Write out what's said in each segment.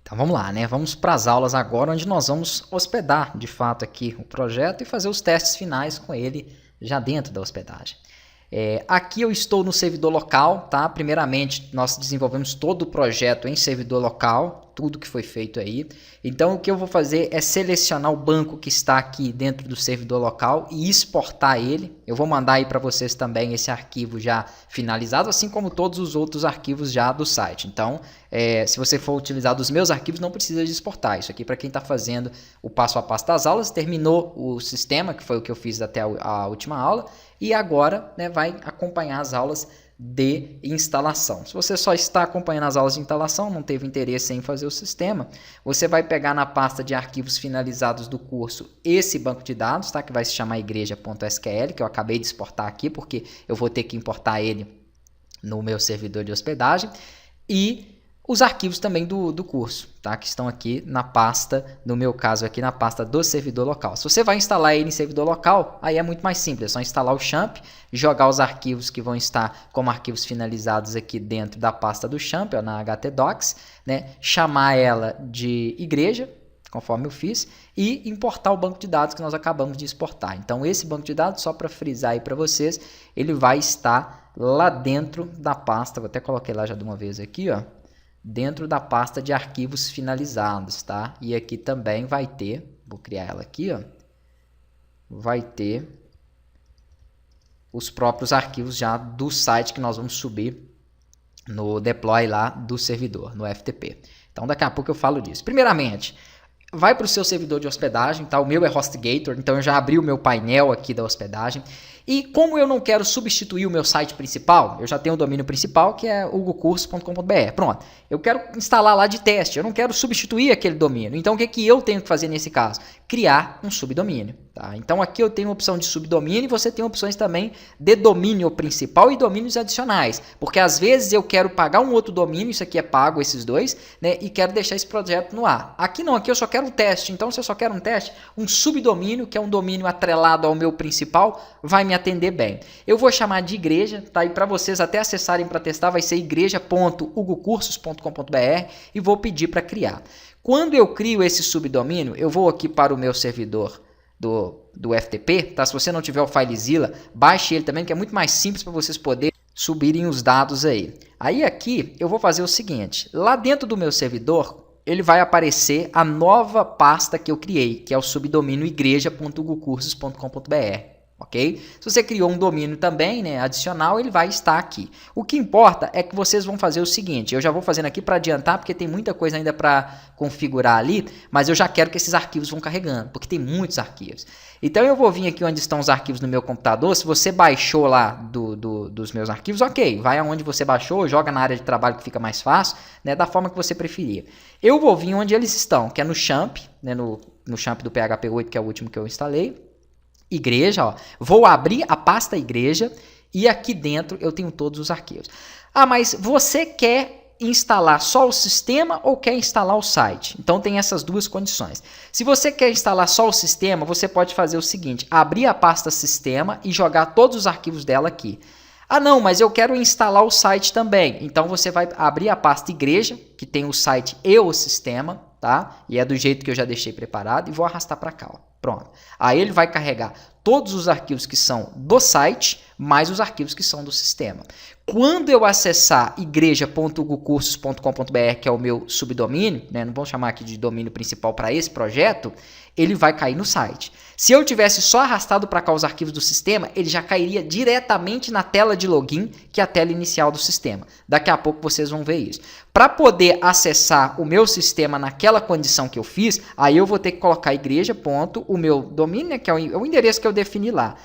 Então vamos lá, né? Vamos para as aulas agora, onde nós vamos hospedar de fato aqui o projeto e fazer os testes finais com ele já dentro da hospedagem. Aqui eu estou no servidor local, tá? Primeiramente, nós desenvolvemos todo o projeto em servidor local, tudo que foi feito aí. Então, o que eu vou fazer é selecionar o banco que está aqui dentro do servidor local e exportar ele. Eu vou mandar aí para vocês também esse arquivo já finalizado, assim como todos os outros arquivos já do site. Então, se você for utilizar dos meus arquivos, não precisa de exportar. Isso aqui para quem está fazendo o passo a passo das aulas, terminou o sistema, que foi o que eu fiz até a última aula, e agora, né, vai acompanhar as aulas de instalação. Se você só está acompanhando as aulas de instalação, não teve interesse em fazer o sistema, você vai pegar na pasta de arquivos finalizados do curso esse banco de dados, tá, que vai se chamar igreja.sql, que eu acabei de exportar aqui, porque eu vou ter que importar ele no meu servidor de hospedagem, e os arquivos também do curso, tá? Que estão aqui na pasta, no meu caso aqui na pasta do servidor local. Se você vai instalar ele em servidor local, aí é muito mais simples, é só instalar o champ, jogar os arquivos que vão estar como arquivos finalizados aqui dentro da pasta do champ, ó, na htdocs, né? Chamar ela de igreja, conforme eu fiz, e importar o banco de dados que nós acabamos de exportar. Então esse banco de dados, só para frisar aí para vocês, ele vai estar lá dentro da pasta, vou até colocar lá já de uma vez aqui, ó, dentro da pasta de arquivos finalizados, tá? E aqui também vai ter, vou criar ela aqui, ó, vai ter os próprios arquivos já do site que nós vamos subir no deploy lá do servidor, no FTP. Então daqui a pouco eu falo disso. Primeiramente, vai para o seu servidor de hospedagem, tá? O meu é HostGator, então eu já abri o meu painel aqui da hospedagem. E como eu não quero substituir o meu site principal, eu já tenho o domínio principal, que é hugocursos.com.br. Pronto, eu quero instalar lá de teste, eu não quero substituir aquele domínio. Então o que eu tenho que fazer nesse caso? Criar um subdomínio. Tá? Então aqui eu tenho a opção de subdomínio e você tem opções também de domínio principal e domínios adicionais. Porque às vezes eu quero pagar um outro domínio, isso aqui é pago, esses dois, né? E quero deixar esse projeto no ar. Aqui não, aqui eu só quero um teste. Então se eu só quero um teste, um subdomínio, que é um domínio atrelado ao meu principal, vai me atender bem. Eu vou chamar de igreja, tá? E para vocês até acessarem para testar, vai ser igreja.hugocursos.com.br e vou pedir para criar. Quando eu crio esse subdomínio, eu vou aqui para o meu servidor do FTP, tá? Se você não tiver o FileZilla, baixe ele também, que é muito mais simples para vocês poderem subirem os dados aí. Aí aqui eu vou fazer o seguinte, lá dentro do meu servidor, ele vai aparecer a nova pasta que eu criei, que é o subdomínio igreja.hugocursos.com.br. Ok? Se você criou um domínio também, né, adicional, ele vai estar aqui. O que importa é que vocês vão fazer o seguinte, eu já vou fazendo aqui para adiantar, porque tem muita coisa ainda para configurar ali, mas eu já quero que esses arquivos vão carregando, porque tem muitos arquivos. Então eu vou vir aqui onde estão os arquivos no meu computador, se você baixou lá dos meus arquivos, ok, vai aonde você baixou, joga na área de trabalho que fica mais fácil, né, da forma que você preferir. Eu vou vir onde eles estão, que é no champ, né, no champ do PHP 8, que é o último que eu instalei. Igreja, ó. Vou abrir a pasta igreja e aqui dentro eu tenho todos os arquivos. Ah, mas você quer instalar só o sistema ou quer instalar o site? Então tem essas duas condições. Se você quer instalar só o sistema, você pode fazer o seguinte, abrir a pasta sistema e jogar todos os arquivos dela aqui. Ah não, mas eu quero instalar o site também. Então você vai abrir a pasta igreja, que tem o site e o sistema, tá? E é do jeito que eu já deixei preparado e vou arrastar para cá, ó. Pronto. Aí ele vai carregar todos os arquivos que são do site, mais os arquivos que são do sistema. Quando eu acessar igreja.hugocursos.com.br, que é o meu subdomínio, né? Não vamos chamar aqui de domínio principal para esse projeto, ele vai cair no site. Se eu tivesse só arrastado para cá os arquivos do sistema, ele já cairia diretamente na tela de login, que é a tela inicial do sistema. Daqui a pouco vocês vão ver isso. Para poder acessar o meu sistema naquela condição que eu fiz, aí eu vou ter que colocar igreja, o meu domínio, né, que é o endereço que eu defini lá,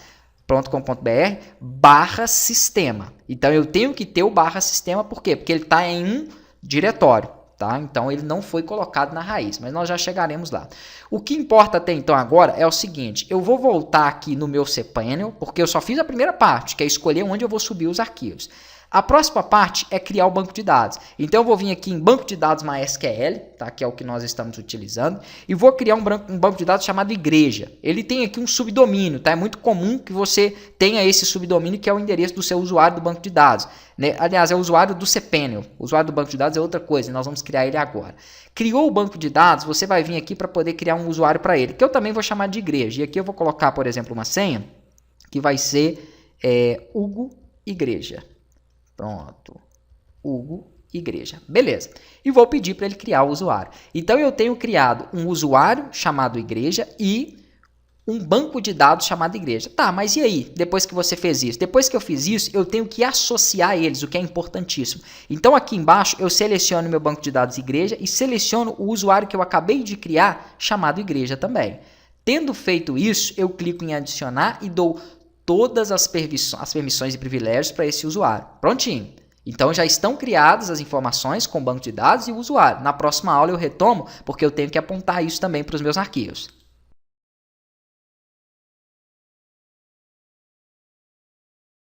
.com.br/sistema. Então eu tenho que ter o /sistema, por quê? Porque ele está em um diretório. Tá? Então ele não foi colocado na raiz, mas nós já chegaremos lá. O que importa até então agora é o seguinte, eu vou voltar aqui no meu cPanel, porque eu só fiz a primeira parte, que é escolher onde eu vou subir os arquivos. A próxima parte é criar o banco de dados. Então eu vou vir aqui em banco de dados MySQL, tá? Que é o que nós estamos utilizando, e vou criar um banco de dados chamado igreja. Ele tem aqui um subdomínio, tá? É muito comum que você tenha esse subdomínio, que é o endereço do seu usuário do banco de dados, né? Aliás, é o usuário do cPanel. O usuário do banco de dados é outra coisa, e nós vamos criar ele agora. Criou o banco de dados, você vai vir aqui para poder criar um usuário para ele, que eu também vou chamar de igreja. E aqui eu vou colocar, por exemplo, uma senha, que vai ser Hugo Igreja. Pronto, Hugo Igreja, beleza. E vou pedir para ele criar o usuário. Então eu tenho criado um usuário chamado Igreja e um banco de dados chamado Igreja. Tá, mas e aí, depois que você fez isso? Depois que eu fiz isso, eu tenho que associar eles, o que é importantíssimo. Então aqui embaixo eu seleciono meu banco de dados Igreja e seleciono o usuário que eu acabei de criar chamado Igreja também. Tendo feito isso, eu clico em adicionar e dou todas as permissões e privilégios para esse usuário. Prontinho. Então já estão criadas as informações com o banco de dados e o usuário. Na próxima aula eu retomo, porque eu tenho que apontar isso também para os meus arquivos.